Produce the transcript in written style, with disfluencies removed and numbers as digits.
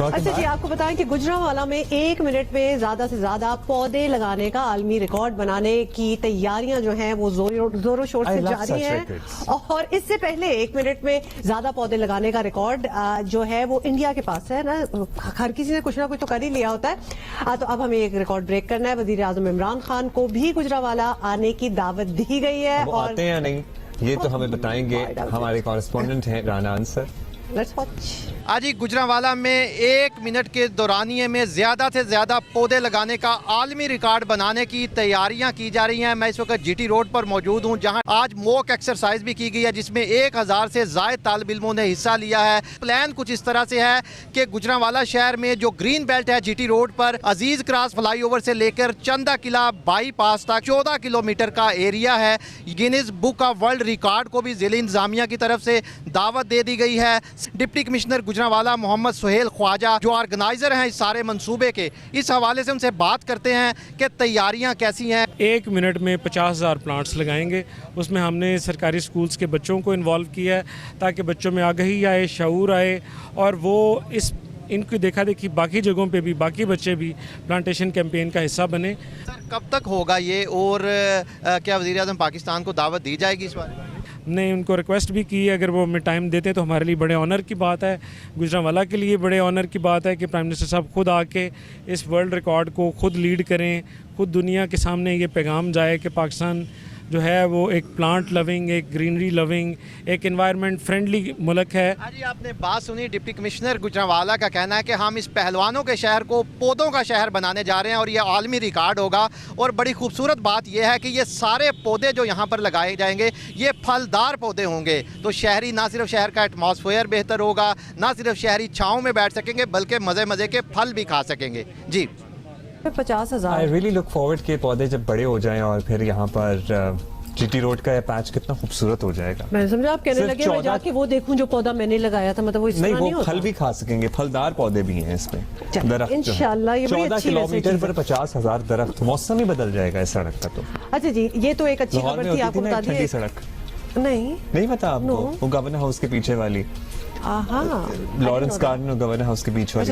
अच्छा जी, आपको बताएं कि गुजरांवाला में 1 मिनट में ज्यादा से ज्यादा पौधे लगाने का आलमी रिकॉर्ड बनाने की तैयारियां जो हैं वो जोरों शोर से जारी हैं। और इससे पहले 1 मिनट में ज्यादा पौधे लगाने का रिकॉर्ड जो है वो इंडिया के पास है ना। हर किसी ने कुछ ना कुछ तो कर ही लिया होता है। तो अब हमें एक रिकॉर्ड ब्रेक करना है। वजीर आजम इमरान खान को भी गुजरांवाला आने की दावत दी गई है। और आते हैं या नहीं ये तो हमें बताएंगे हमारे कॉरेस्पॉन्डेंट हैं राना अंसर। Let's watch. आज ही गुजरांवाला में 1 मिनट के दौरानिए में ज्यादा से ज्यादा पौधे लगाने का आलमी रिकॉर्ड बनाने की तैयारियां की जा रही हैं। मैं इस वक्त जीटी रोड पर मौजूद हूं, जहां आज मॉक एक्सरसाइज भी की गई है, जिसमें 1000 से ज़ायद तालिब इल्मों ने हिस्सा लिया है। प्लान कुछ इस तरह से है कि गुजरांवाला शहर में जो ग्रीन बेल्ट है जीटी रोड पर अजीज क्रॉस फ्लाईओवर से लेकर चंदा किला बाईपास तक 14 किलोमीटर का एरिया है। Guinness book of world record को भी जिला इंतजामिया की तरफ से दावत दे दी गई है। डिप्टी कमिश्नर गुजरांवाला मोहम्मद सुहेल ख्वाजा जो ऑर्गेनाइजर हैं इस सारे मंसूबे के, इस हवाले से उनसे बात करते हैं कि तैयारियां कैसी हैं। 1 मिनट में 50,000 प्लांट्स लगाएंगे। उसमें हमने सरकारी स्कूल्स के बच्चों को इन्वॉल्व किया है ताकि बच्चों में आगाही आए, शऊर आए और वो इनकी देखा देखी बाकी जगहों पे भी बाकी बच्चे भी प्लांटेशन कैंपेन का हिस्सा बने। सर कब तक होगा ये और क्या वज़ीर आज़म पाकिस्तान को दावत दी जाएगी इस बारे में? ने उनको रिक्वेस्ट भी की है, अगर वो हमें टाइम देते तो हमारे लिए बड़े ऑनर की बात है। गुजरांवाला के लिए बड़े ऑनर की बात है कि प्राइम मिनिस्टर साहब खुद आके इस वर्ल्ड रिकॉर्ड को खुद लीड करें, खुद दुनिया के सामने ये पैगाम जाए कि पाकिस्तान जो है वो एक प्लांट लविंग, एक ग्रीनरी लविंग, एक एनवायरनमेंट फ्रेंडली मुल्क है। हाँ जी, आपने बात सुनी डिप्टी कमिश्नर गुजरांवाला का कहना है कि हम इस पहलवानों के शहर को पौधों का शहर बनाने जा रहे हैं और ये आलमी रिकॉर्ड होगा। और बड़ी खूबसूरत बात यह है कि ये सारे पौधे जो यहाँ पर लगाए जाएंगे ये फलदार पौधे होंगे। तो शहरी ना सिर्फ शहर का एटमॉस्फेयर बेहतर होगा, ना सिर्फ शहरी छाँव में बैठ सकेंगे बल्कि मज़े मज़े के फल भी खा सकेंगे। जी 50,000। आई रियली लुक फॉरवर्ड के पौधे जब बड़े हो जाएं और फिर यहाँ पर जीटी रोड का पैच कितना खूबसूरत हो जाएगा। मैं समझा आप कहने लगे मैं जाके वो देखूं जो पौधा मैंने लगाया था, मतलब वो इस तरह नहीं वो फल भी खा सकेंगे, फलदार पौधे भी हैं इसमें। दरख्त इंशाल्लाह ये बड़ी अच्छी 14 किलोमीटर पर 50,000 दरख्त, मौसम ही बदल जाएगा इस सड़क का। तो अच्छा जी, ये तो एक अच्छी खबर थी, आपको बता दी सड़क नहीं पता आपको, वो गवर्नर हाउस के पीछे वाली, हाँ लॉरेंस गार्डन और गवर्नर हाउस के बीच वाली।